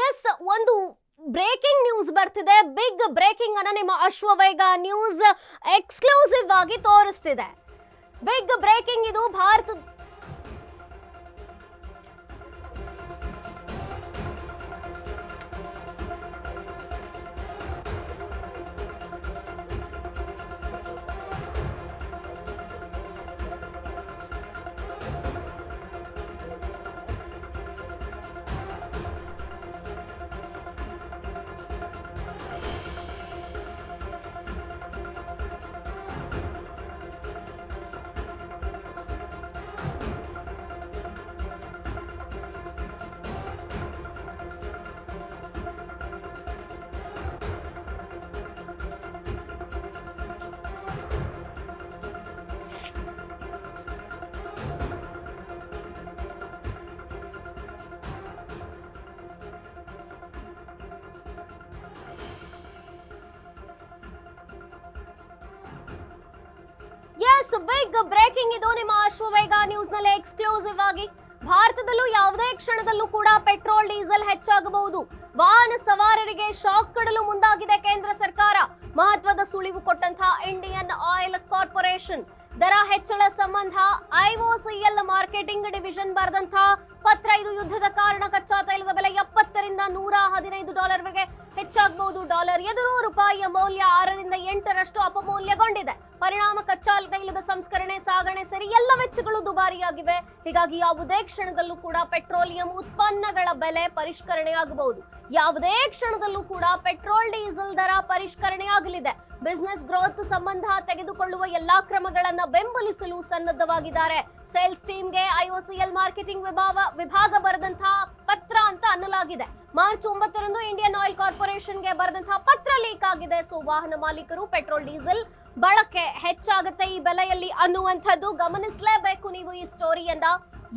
S, ಒಂದು breaking news ಬರ್ತಿದೆ. Big breaking ಅನ್ನ ನಿಮ್ಮ ಅಶ್ವವೇಗ ನ್ಯೂಸ್ ಎಕ್ಸ್ಕ್ಲೂಸಿವ್ ಆಗಿ ತೋರಿಸ್ತಿದೆ. ಬಿಗ್ ಬ್ರೇಕಿಂಗ್ ಇದು. ಭಾರತ ಬಿಗ್ ಬ್ರೇಕಿಂಗ್ ಇದು ನಿಮ್ಮ ಅಶ್ವವೇಗ ನ್ಯೂಸ್ ನಲ್ಲಿ ಎಕ್ಸ್ಕ್ಲೂಸಿವ್ ಆಗಿ. ಭಾರತದಲ್ಲೂ ಯಾವುದೇ ಕ್ಷಣದಲ್ಲೂ ಕೂಡ ಪೆಟ್ರೋಲ್ ಡೀಸೆಲ್ ಹೆಚ್ಚಾಗಬಹುದು. ವಾಹನ ಸವಾರರಿಗೆ ಶಾಕ್ ಕೊಡಲು ಮುಂದಾಗಿದೆ ಕೇಂದ್ರ ಸರ್ಕಾರ. ಮಹತ್ವದ ಸುಳಿವು ಕೊಟ್ಟಂತಹ ಇಂಡಿಯನ್ ಆಯಿಲ್ ಕಾರ್ಪೊರೇಷನ್ ದರ ಹೆಚ್ಚಳ ಸಂಬಂಧ ಐಒಸಿಎಲ್ ಮಾರ್ಕೆಟಿಂಗ್ ಡಿವಿಷನ್ ಬರೆದಂತಹ ಪತ್ರ. ಇದು ಯುದ್ಧದ ಕಾರಣ ಕಚ್ಚಾ ತೈಲದ ಬೆಲೆ 70 ರಿಂದ $115 ವರೆಗೆ ಹೆಚ್ಚಾಗಬಹುದು. ಡಾಲರ್ ಎದುರು ರೂಪಾಯಿಯ ಮೌಲ್ಯ 6 ರಿಂದ 8ರಷ್ಟು ಅಪಮೌಲ್ಯಗೊಂಡಿದೆ. ಪರಿಣಾಮ ಕಚ್ಚಾ ತೈಲದ ಸಂಸ್ಕರಣೆ, ಸಾಗಣೆ ಸೇರಿ ಎಲ್ಲ ವೆಚ್ಚಗಳು ದುಬಾರಿಯಾಗಿವೆ. ಹೀಗಾಗಿ ಯಾವುದೇ ಕ್ಷಣದಲ್ಲೂ ಕೂಡ ಪೆಟ್ರೋಲಿಯಂ ಉತ್ಪನ್ನಗಳ ಬೆಲೆ ಪರಿಷ್ಕರಣೆಯಾಗಬಹುದು. ಯಾವುದೇ ಕ್ಷಣದಲ್ಲೂ ಕೂಡ ಪೆಟ್ರೋಲ್ ಡೀಸೆಲ್ ದರ ಪರಿಷ್ಕರಣೆಯಾಗಲಿದೆ. ಬಿಸಿನೆಸ್ ಗ್ರೋತ್ ಸಂಬಂಧ ತೆಗೆದುಕೊಳ್ಳುವ ಎಲ್ಲಾ ಕ್ರಮಗಳನ್ನ ಬೆಂಬಲಿಸಲು ಸನ್ನದ್ಧವಾಗಿದ್ದಾರೆ. ಸೇಲ್ಸ್ ಟೀಮ್ಗೆ ಐಒಸಿಎಲ್ ಮಾರ್ಕೆಟಿಂಗ್ ವಿಭಾಗ ಬರೆದಂತಹ ಪತ್ರ ಅಂತ ಅನ್ನಲಾಗಿದೆ. ಮಾರ್ಚ್ 9ರಂದು ಇಂಡಿಯನ್ ಆಯಿಲ್ ಕಾರ್ಪೊರೇಷನ್ಗೆ ಬರೆದಂತಹ ಪತ್ರ ಲೀಕ್ ಆಗಿದೆ. ಸೊ ವಾಹನ ಮಾಲೀಕರು ಪೆಟ್ರೋಲ್ ಡೀಸೆಲ್ ಬಳಕೆ ಹೆಚ್ಚಾಗುತ್ತೆ ಈ ಬೆಲೆಯಲ್ಲಿ ಅನ್ನುವಂಥದ್ದು ಗಮನಿಸಲೇಬೇಕು ನೀವು ಈ ಸ್ಟೋರಿಯನ್ನ.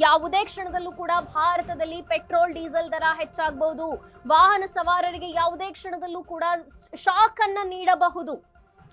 ಯಾವುದೇ ಕ್ಷಣದಲ್ಲೂ ಕೂಡ ಭಾರತದಲ್ಲಿ ಪೆಟ್ರೋಲ್ ಡೀಸೆಲ್ ದರ ಹೆಚ್ಚಾಗಬಹುದು. ವಾಹನ ಸವಾರರಿಗೆ ಯಾವುದೇ ಕ್ಷಣದಲ್ಲೂ ಕೂಡ ಶಾಕ್ ಅನ್ನ ನೀಡಬಹುದು.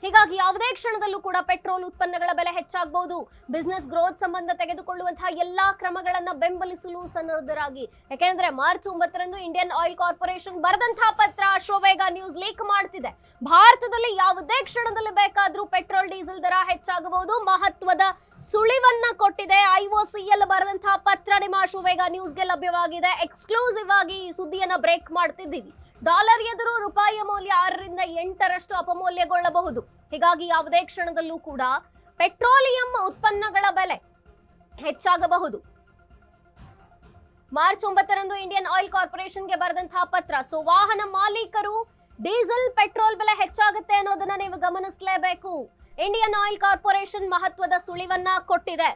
ಹೀಗಾಗಿ ಯಾವುದೇ ಕ್ಷಣದಲ್ಲೂ ಕೂಡ ಪೆಟ್ರೋಲ್ ಉತ್ಪನ್ನಗಳ ಬೆಲೆ ಹೆಚ್ಚಾಗಬಹುದು. ಬಿಸಿನೆಸ್ ಗ್ರೋತ್ ಸಂಬಂಧ ತೆಗೆದುಕೊಳ್ಳುವಂತಹ ಎಲ್ಲಾ ಕ್ರಮಗಳನ್ನ ಬೆಂಬಲಿಸಲು ಸನ್ನದ್ಧರಾಗಿ. ಯಾಕೆಂದ್ರೆ ಮಾರ್ಚ್ 9ರಂದು ಇಂಡಿಯನ್ ಆಯಿಲ್ ಕಾರ್ಪೊರೇಷನ್ ಬರೆದಂತಹ ಪತ್ರ ಅಶ್ವವೇಗ ನ್ಯೂಸ್ ಲೀಕ್ ಮಾಡ್ತಿದೆ. ಭಾರತದಲ್ಲಿ ಯಾವುದೇ ಕ್ಷಣದಲ್ಲಿ ಬೇಕಾದ್ರೂ ಪೆಟ್ರೋಲ್ ಡೀಸೆಲ್ ದರ ಹೆಚ್ಚಾಗಬಹುದು. ಮಹತ್ವದ ಸುಳಿವನ್ನ ಕೊಟ್ಟಿದೆ ಐಒಸಿಎಲ್ ಬರೆದಂತಹ ಪತ್ರ. ನಿಮ್ಮ ಅಶ್ವವೇಗ ನ್ಯೂಸ್ಗೆ ಲಭ್ಯವಾಗಿದೆ. ಎಕ್ಸ್ಕ್ಲೂಸಿವ್ ಆಗಿ ಈ ಸುದ್ದಿಯನ್ನ ಬ್ರೇಕ್ ಮಾಡ್ತಿದ್ದೀವಿ. ಡಾಲರ್ ಎದುರು ರೂಪಾಯಿಯ ಮೌಲ್ಯ 6 ರಿಂದ 8ರಷ್ಟು ಅಪಮೌಲ್ಯಗೊಳ್ಳಬಹುದು. ಹೀಗಾಗಿ ಯಾವುದೇ ಕ್ಷಣದಲ್ಲೂ ಕೂಡ ಪೆಟ್ರೋಲಿಯಂ ಉತ್ಪನ್ನಗಳ ಬೆಲೆ ಹೆಚ್ಚಾಗಬಹುದು. ಮಾರ್ಚ್ 9ರಂದು ಇಂಡಿಯನ್ ಆಯಿಲ್ ಕಾರ್ಪೊರೇಷನ್ಗೆ ಬರೆದಂತಹ ಪತ್ರ. ಸೊ ವಾಹನ ಮಾಲೀಕರು ಡೀಸೆಲ್ ಪೆಟ್ರೋಲ್ ಬೆಲೆ ಹೆಚ್ಚಾಗುತ್ತೆ ಅನ್ನೋದನ್ನ ನೀವು ಗಮನಿಸಲೇಬೇಕು. ಇಂಡಿಯನ್ ಆಯಿಲ್ ಕಾರ್ಪೊರೇಷನ್ ಮಹತ್ವದ ಸುಳಿವನ್ನ ಕೊಟ್ಟಿದೆ.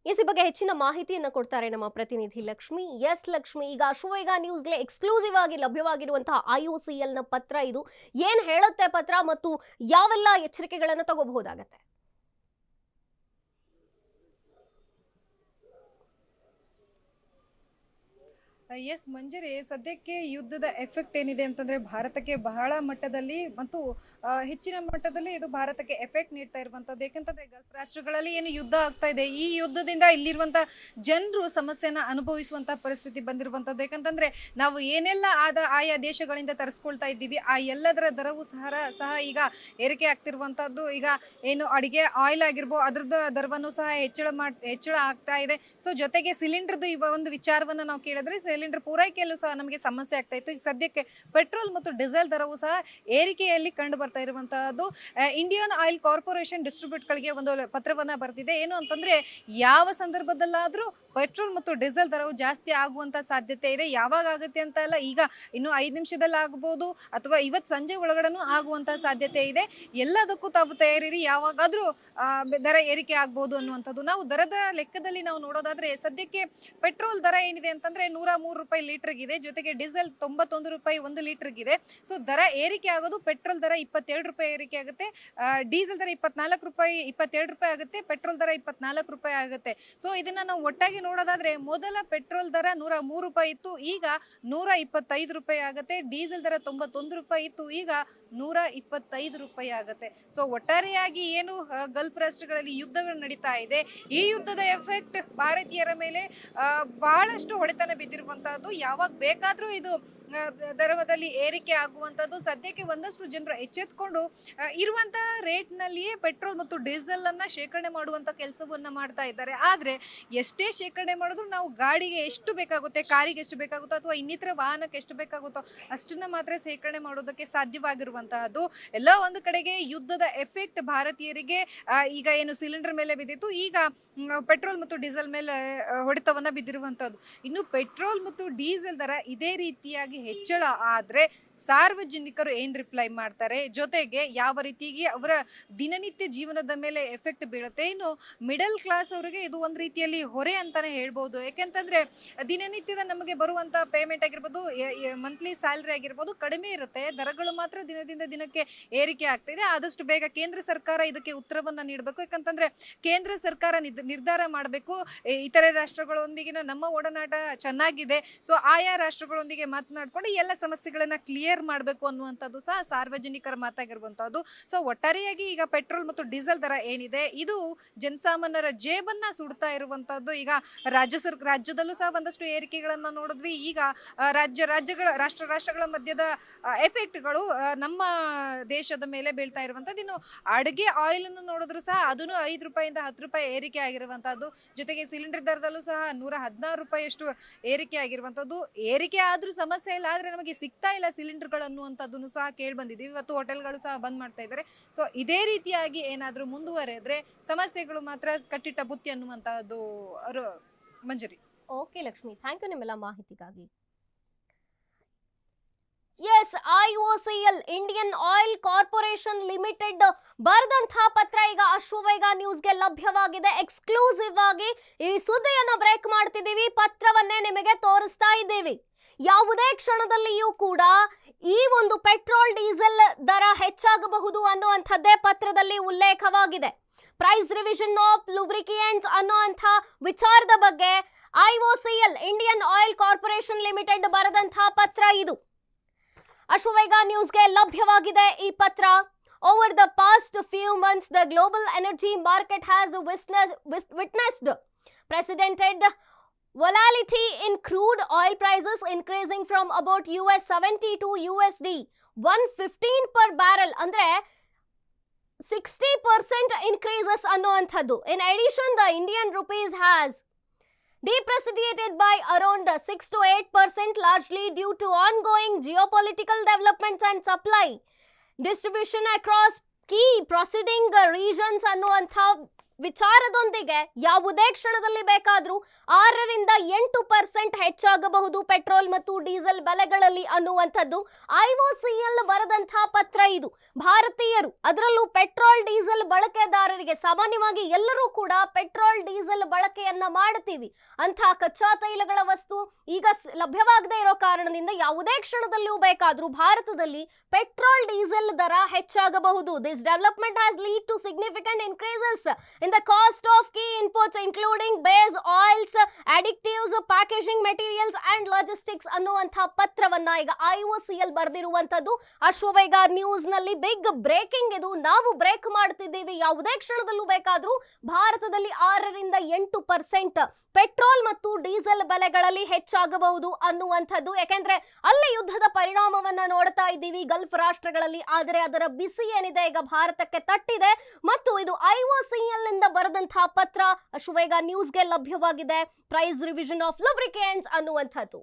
ಈ ಬಗ್ಗೆ ಹೆಚ್ಚಿನ ಮಾಹಿತಿಯನ್ನ ಕೊಡ್ತಾರೆ ನಮ್ಮ ಪ್ರತಿನಿಧಿ ಲಕ್ಷ್ಮಿ. ಎಸ್ ಲಕ್ಷ್ಮಿ, ಈಗ ಅಶ್ವವೇಗ ನ್ಯೂಸ್ಗೆ ಎಕ್ಸ್ಕ್ಲೂಸಿವ್ ಆಗಿ ಲಭ್ಯವಾಗಿರುವಂತಹ ಐಒಸಿಎಲ್ ನ ಪತ್ರ ಇದು. ಏನ್ ಹೇಳುತ್ತೆ ಪತ್ರ ಮತ್ತು ಯಾವೆಲ್ಲ ಎಚ್ಚರಿಕೆಗಳನ್ನ ತಗೋಬಹುದಾಗತ್ತೆ? ಎಸ್ ಮಂಜರಿ, ಸದ್ಯಕ್ಕೆ ಯುದ್ಧದ ಎಫೆಕ್ಟ್ ಏನಿದೆ ಅಂತಂದ್ರೆ ಭಾರತಕ್ಕೆ ಬಹಳ ಮಟ್ಟದಲ್ಲಿ ಮತ್ತು ಹೆಚ್ಚಿನ ಮಟ್ಟದಲ್ಲಿ ಇದು ಭಾರತಕ್ಕೆ ಎಫೆಕ್ಟ್ ನೀಡ್ತಾ ಇರುವಂತದ್ದು. ಯಾಕಂತಂದ್ರೆ ಗಲ್ಫ್ ರಾಷ್ಟ್ರಗಳಲ್ಲಿ ಏನು ಯುದ್ಧ ಆಗ್ತಾ ಇದೆ, ಈ ಯುದ್ಧದಿಂದ ಇಲ್ಲಿರುವಂತ ಜನರು ಸಮಸ್ಯೆನ ಅನುಭವಿಸುವಂತ ಪರಿಸ್ಥಿತಿ ಬಂದಿರುವಂತದ್ದು. ಯಾಕಂತಂದ್ರೆ ನಾವು ಏನೆಲ್ಲ ಆಯಾ ದೇಶಗಳಿಂದ ತರಿಸ್ಕೊಳ್ತಾ ಇದ್ದೀವಿ, ಆ ಎಲ್ಲದರ ದರವು ಸಹ ಈಗ ಏರಿಕೆ ಆಗ್ತಿರುವಂತದ್ದು. ಈಗ ಏನು ಅಡಿಗೆ ಆಯಿಲ್ ಆಗಿರ್ಬೋದು, ಅದ್ರದ್ದು ದರವನ್ನು ಸಹ ಹೆಚ್ಚಳ ಆಗ್ತಾ ಇದೆ. ಸೊ ಜೊತೆಗೆ ಸಿಲಿಂಡರ್ದು ಒಂದು ವಿಚಾರವನ್ನ ನಾವು ಕೇಳಿದ್ರೆ ಸಿಲಿಂಡರ್ ಪೂರೈಕೆಯಲ್ಲೂ ಸಹ ನಮಗೆ ಸಮಸ್ಯೆ ಆಗ್ತಾ ಇತ್ತು. ಈಗ ಸದ್ಯಕ್ಕೆ ಪೆಟ್ರೋಲ್ ಮತ್ತು ಡೀಸೆಲ್ ದರವು ಸಹ ಏರಿಕೆಯಲ್ಲಿ ಕಂಡು ಬರ್ತಾ ಇರುವಂತಹದ್ದು. ಇಂಡಿಯನ್ ಆಯಿಲ್ ಕಾರ್ಪೊರೇಷನ್ ಡಿಸ್ಟ್ರಿಬ್ಯೂಟ್ಗಳಿಗೆ ಒಂದು ಪತ್ರವನ್ನ ಬರೆದಿದೆ. ಏನು ಅಂತಂದ್ರೆ ಯಾವ ಸಂದರ್ಭದಲ್ಲಾದ್ರೂ ಪೆಟ್ರೋಲ್ ಮತ್ತು ಡೀಸೆಲ್ ದರವು ಜಾಸ್ತಿ ಆಗುವಂತ ಸಾಧ್ಯತೆ ಇದೆ. ಯಾವಾಗ ಆಗುತ್ತೆ ಅಂತ ಅಲ್ಲ, ಈಗ ಇನ್ನು 5 ನಿಮಿಷದಲ್ಲಿ ಆಗಬಹುದು ಅಥವಾ ಇವತ್ತು ಸಂಜೆ ಒಳಗಡೆನೂ ಆಗುವಂತ ಸಾಧ್ಯತೆ ಇದೆ. ಎಲ್ಲದಕ್ಕೂ ತಾವು ತಯಾರಿರಿ, ಯಾವಾಗಾದ್ರೂ ದರ ಏರಿಕೆ ಆಗ್ಬಹುದು ಅನ್ನುವಂಥದ್ದು. ನಾವು ದರದ ಲೆಕ್ಕದಲ್ಲಿ ನಾವು ನೋಡೋದಾದ್ರೆ ಸದ್ಯಕ್ಕೆ ಪೆಟ್ರೋಲ್ ದರ ಏನಿದೆ ಅಂತಂದ್ರೆ 103 ರೂಪಾಯಿ ಲೀಟರ್ಗಿದೆ, ಜೊತೆಗೆ ಡೀಸೆಲ್ 91 ರೂಪಾಯಿ 1 ಲೀಟರ್ಗಿದೆ. ಸೊ ದರ ಏರಿಕೆ ಆಗೋದು, ಪೆಟ್ರೋಲ್ ದರ 27 ರೂಪಾಯಿ ಏರಿಕೆ ಆಗುತ್ತೆ, ಡೀಸೆಲ್ ದರ 24 ರೂಪಾಯಿ 22 ರೂಪಾಯಿ ಆಗುತ್ತೆ, ಪೆಟ್ರೋಲ್ ದರ 24 ರೂಪಾಯಿ ಆಗುತ್ತೆ. ಸೊ ಇದನ್ನ ನಾವು ಒಟ್ಟಾಗಿ ನೋಡೋದಾದ್ರೆ ಮೊದಲ ಪೆಟ್ರೋಲ್ ದರ 103 ರೂಪಾಯಿ ಇತ್ತು, ಈಗ 125 ರೂಪಾಯಿ ಆಗುತ್ತೆ. ಡೀಸೆಲ್ ದರ 91 ರೂಪಾಯಿ ಇತ್ತು, ಈಗ 125 ರೂಪಾಯಿ ಆಗುತ್ತೆ. ಸೊ ಒಟ್ಟಾರೆಯಾಗಿ ಏನು ಗಲ್ಫ್ ರಾಷ್ಟ್ರಗಳಲ್ಲಿ ಯುದ್ಧಗಳು ನಡೀತಾ ಇದೆ, ಈ ಯುದ್ಧದ ಎಫೆಕ್ಟ್ ಭಾರತೀಯರ ಮೇಲೆ ಬಹಳಷ್ಟು ಹೊಡೆತನ ಬಿದ್ದಿರುವಂತಹದ್ದು. ಯಾವಾಗ ಬೇಕಾದ್ರೂ ಇದು ದರದಲ್ಲಿ ಏರಿಕೆ ಆಗುವಂತದ್ದು. ಸದ್ಯಕ್ಕೆ ಒಂದಷ್ಟು ಜನರು ಎಚ್ಚೆತ್ಕೊಂಡು ಇರುವಂತಹ ರೇಟ್ ನಲ್ಲಿಯೇ ಪೆಟ್ರೋಲ್ ಮತ್ತು ಡೀಸೆಲ್ ಅನ್ನ ಶೇಖರಣೆ ಮಾಡುವಂತ ಕೆಲಸವನ್ನ ಮಾಡ್ತಾ ಇದ್ದಾರೆ. ಆದ್ರೆ ಎಷ್ಟೇ ಶೇಖರಣೆ ಮಾಡಿದ್ರು ನಾವು ಗಾಡಿಗೆ ಎಷ್ಟು ಬೇಕಾಗುತ್ತೆ, ಕಾರಿಗೆ ಎಷ್ಟು ಬೇಕಾಗುತ್ತೋ ಅಥವಾ ಇನ್ನಿತರ ವಾಹನಕ್ಕೆ ಎಷ್ಟು ಬೇಕಾಗುತ್ತೋ ಅಷ್ಟನ್ನ ಮಾತ್ರ ಶೇಖರಣೆ ಮಾಡೋದಕ್ಕೆ ಸಾಧ್ಯವಾಗಿರುವಂತಹದ್ದು. ಎಲ್ಲ ಒಂದು ಕಡೆಗೆ ಯುದ್ಧದ ಎಫೆಕ್ಟ್ ಭಾರತೀಯರಿಗೆ ಈಗ ಏನು ಸಿಲಿಂಡರ್ ಮೇಲೆ ಬಿದ್ದಿತ್ತು, ಈಗ ಪೆಟ್ರೋಲ್ ಮತ್ತು ಡೀಸೆಲ್ ಮೇಲೆ ಹೊಡೆತವನ್ನ ಬಿದ್ದಿರುವಂತಹದ್ದು. ಇನ್ನು ಪೆಟ್ರೋಲ್ ಮತ್ತು ಡೀಸೆಲ್ ದರ ಇದೇ ರೀತಿಯಾಗಿ ಹೆಚ್ಚಳ ಆದ್ರೆ ಸಾರ್ವಜನಿಕರು ಏನ್ ರಿಪ್ಲೈ ಮಾಡ್ತಾರೆ, ಜೊತೆಗೆ ಯಾವ ರೀತಿಯಾಗಿ ಅವರ ದಿನನಿತ್ಯ ಜೀವನದ ಮೇಲೆ ಎಫೆಕ್ಟ್ ಬೀಳುತ್ತೆ. ಇನ್ನು ಮಿಡಲ್ ಕ್ಲಾಸ್ ಅವರಿಗೆ ಇದು ಒಂದ್ ರೀತಿಯಲ್ಲಿ ಹೊರೆ ಅಂತಾನೆ ಹೇಳ್ಬೋದು. ಯಾಕೆಂತಂದ್ರೆ ದಿನನಿತ್ಯದ ನಮಗೆ ಬರುವಂತ ಪೇಮೆಂಟ್ ಆಗಿರ್ಬೋದು, ಮಂತ್ಲಿ ಸ್ಯಾಲರಿ ಆಗಿರ್ಬೋದು ಕಡಿಮೆ ಇರುತ್ತೆ, ದರಗಳು ಮಾತ್ರ ದಿನದಿಂದ ದಿನಕ್ಕೆ ಏರಿಕೆ ಆಗ್ತಿದೆ. ಆದಷ್ಟು ಬೇಗ ಕೇಂದ್ರ ಸರ್ಕಾರ ಇದಕ್ಕೆ ಉತ್ತರವನ್ನ ನೀಡಬೇಕು. ಯಾಕಂತಂದ್ರೆ ಕೇಂದ್ರ ಸರ್ಕಾರ ನಿರ್ಧಾರ ಮಾಡಬೇಕು, ಇತರೆ ರಾಷ್ಟ್ರಗಳೊಂದಿಗಿನ ನಮ್ಮ ಒಡನಾಟ ಚೆನ್ನಾಗಿದೆ, ಸೊ ಆಯಾ ರಾಷ್ಟ್ರಗಳೊಂದಿಗೆ ಮಾತನಾಡ್ಕೊಂಡು ಎಲ್ಲ ಸಮಸ್ಯೆಗಳನ್ನ ಕ್ಲಿಯರ್ ಮಾಡಬೇಕು ಅನ್ನುವಂಥದ್ದು ಸಹ ಸಾರ್ವಜನಿಕರ ಮಾತಾಗಿರುವಂತಹದ್ದು. ಸೊ ಒಟ್ಟಾರೆಯಾಗಿ ಈಗ ಪೆಟ್ರೋಲ್ ಮತ್ತು ಡೀಸೆಲ್ ದರ ಏನಿದೆ ಇದು ಜನಸಾಮಾನ್ಯರ ಜೇಬನ್ನ ಸುಡ್ತಾ ಇರುವಂತಹದ್ದು. ಈಗ ರಾಜ್ಯದಲ್ಲೂ ಸಹ ಒಂದಷ್ಟು ಏರಿಕೆಗಳನ್ನ ನೋಡಿದ್ವಿ. ಈಗ ರಾಷ್ಟ್ರಗಳ ಮಧ್ಯದ ಎಫೆಕ್ಟ್ಗಳು ನಮ್ಮ ದೇಶದ ಮೇಲೆ ಬೀಳ್ತಾ ಇರುವಂತದ್ದು. ಇನ್ನು ಅಡುಗೆ ಆಯಿಲ್ ಅನ್ನು ನೋಡಿದ್ರು ಸಹ ಅದನ್ನು 5 ರೂಪಾಯಿಂದ 10 ರೂಪಾಯಿ ಏರಿಕೆ ಆಗಿರುವಂತಹದ್ದು. ಜೊತೆಗೆ ಸಿಲಿಂಡರ್ ದರದಲ್ಲೂ ಸಹ 116 ರೂಪಾಯಿಯಷ್ಟು ಏರಿಕೆ ಆಗಿರುವಂತದ್ದು. ಏರಿಕೆ ಆದ್ರೂ ಸಮಸ್ಯೆ ಇಲ್ಲ, ಆದ್ರೆ ನಮಗೆ ಸಿಗ್ತಾ ಇಲ್ಲ ಸಿಲಿಂಡರ್ಗಳು ಅನ್ನುವಂಥದ್ದನ್ನು ಸಹ ಕೇಳಿ ಬಂದಿದ್ದೀವಿ. ಇವತ್ತು ಹೋಟೆಲ್ಗಳು ಸಹ ಬಂದ್ ಮಾಡ್ತಾ ಇದ್ದಾರೆ. ಸೊ ಇದೇ ರೀತಿಯಾಗಿ ಏನಾದ್ರೂ ಮುಂದುವರೆದ್ರೆ ಸಮಸ್ಯೆಗಳು ಮಾತ್ರ ಕಟ್ಟಿಟ್ಟ ಬುತ್ತಿ ಅನ್ನುವಂತಹದ್ದು Manjari. Okay Lakshmi, thank you ನಿಮ್ಮೆಲ್ಲ ಮಾಹಿತಿಗಾಗಿ. Yes, IOCL Indian oil corporation limited ಬರೆದಂತಹ ಪತ್ರ ಈಗ ಅಶ್ವವೇಗ ನ್ಯೂಸ್ಗೆ ಲಭ್ಯವಾಗಿದೆ. ಎಕ್ಸ್ಕ್ಲೂಸಿವ್ ಆಗಿ ಈ ಸುದ್ದಿಯನ್ನು ಬ್ರೇಕ್ ಮಾಡ್ತಿದ್ದೀವಿ, ಪತ್ರವನ್ನೇ ನಿಮಗೆ ತೋರಿಸ್ತಾ ಇದ್ದೀವಿ. ಯಾವುದೇ ಕ್ಷಣದಲ್ಲಿಯೂ ಕೂಡ ಈ ಒಂದು ಪೆಟ್ರೋಲ್ ಡೀಸೆಲ್ ದರ ಹೆಚ್ಚಾಗಬಹುದು ಅನ್ನುವಂಥದ್ದೇ ಪತ್ರದಲ್ಲಿ ಉಲ್ಲೇಖವಾಗಿದೆ. ಪ್ರೈಸ್ ರಿವಿಷನ್ ಆಫ್ ಲುಬ್ರಿಕಿಯೆಂಟ್ಸ್ ಅನ್ನುವಂಥ ವಿಚಾರದ ಬಗ್ಗೆ IOCL Indian oil corporation limited ಬರೆದಂತಹ ಪತ್ರ ಇದು. ಅಶ್ವವೇಗ ನ್ಯೂಸ್ಗೆ ಲಭ್ಯವಾಗಿದೆ ಈ ಪತ್ರ. Over the past few months, the global energy market has witnessed precedented volatility in crude oil prices, increasing from about $70 to $115 per barrel. Andre 60% increases ಅನ್ನುವಂಥದ್ದು. In addition, the Indian rupees has depreciated by around 6 to 8%, largely due to ongoing geopolitical developments and supply distribution across key proceeding regions ಅನ್ನುವಂಥ ವಿಚಾರದೊಂದಿಗೆ ಯಾವುದೇ ಕ್ಷಣದಲ್ಲಿ ಬೇಕಾದ್ರೂ 6 ರಿಂದ 8% ಹೆಚ್ಚಾಗಬಹುದು petrol ಮತ್ತು diesel ಬೆಲೆಗಳಲ್ಲಿ ಅನ್ನುವಂಥದ್ದು IOCL ಬರೆದಂತಹ ಪತ್ರ ಇದು. ಭಾರತೀಯರು, ಅದರಲ್ಲೂ ಪೆಟ್ರೋಲ್ ಡೀಸೆಲ್ ಬಳಕೆದಾರರಿಗೆ, ಸಾಮಾನ್ಯವಾಗಿ ಎಲ್ಲರೂ ಕೂಡ ಪೆಟ್ರೋಲ್ ಡೀಸೆಲ್ ಬಳಕೆಯನ್ನ ಮಾಡ್ತೀವಿ. ಅಂಥ ಕಚ್ಚಾ ತೈಲಗಳ ವಸ್ತು ಈಗ ಲಭ್ಯವಾಗದೇ ಇರೋ ಕಾರಣದಿಂದ ಯಾವುದೇ ಕ್ಷಣದಲ್ಲೂ ಬೇಕಾದ್ರೂ ಭಾರತದಲ್ಲಿ ಪೆಟ್ರೋಲ್ ಡೀಸೆಲ್ ದರ ಹೆಚ್ಚಾಗಬಹುದು. This development has lead to significant increases in the cost of key inputs including base oils, additives, packaging materials and logistics ಅನ್ನುವಂಥ ಪತ್ರವನ್ನ ಈಗ IOCL ಬರೆದಿರುವಂತದ್ದು. ಅಶ್ವವೇಗ ನ್ಯೂಸ್ ನಲ್ಲಿ ಬಿಗ್ ಬ್ರೇಕಿಂಗ್ ಇದು. ನಾವು ಬ್ರೇಕ್ ಮಾಡ್ತಿದ್ದೀವಿ, ಯಾವುದೇ ಕ್ಷಣದಲ್ಲೂ ಬೇಕಾದ್ರೂ ಭಾರತದಲ್ಲಿ 6 ರಿಂದ 8% ಪೆಟ್ರೋಲ್ ಮತ್ತು ಡೀಸೆಲ್ ಬೆಲೆಗಳಲ್ಲಿ ಹೆಚ್ಚಾಗಬಹುದು ಅನ್ನುವಂಥದ್ದು. ಯಾಕೆಂದ್ರೆ ಅಲ್ಲಿ ಯುದ್ಧದ ಪರಿಣಾಮವನ್ನ ನೋಡ್ತಾ ಇದ್ದೀವಿ ಗಲ್ಫ್ ರಾಷ್ಟ್ರಗಳಲ್ಲಿ. ಆದರೆ ಅದರ ಬಿಸಿ ಏನಿದೆ ಈಗ ಭಾರತಕ್ಕೆ ತಟ್ಟಿದೆ ಮತ್ತು ಇದು IOCL ಬರೆದಂತಹ ಪತ್ರ ಅಶ್ವವೇಗ ನ್ಯೂಸ್ಗೆ ಲಭ್ಯವಾಗಿದೆ. ಪ್ರೈಸ್ ರಿವಿಷನ್ ಆಫ್ ಲುಬ್ರಿಕೆಂಟ್ಸ್ ಅನ್ನುವಂಥದ್ದು.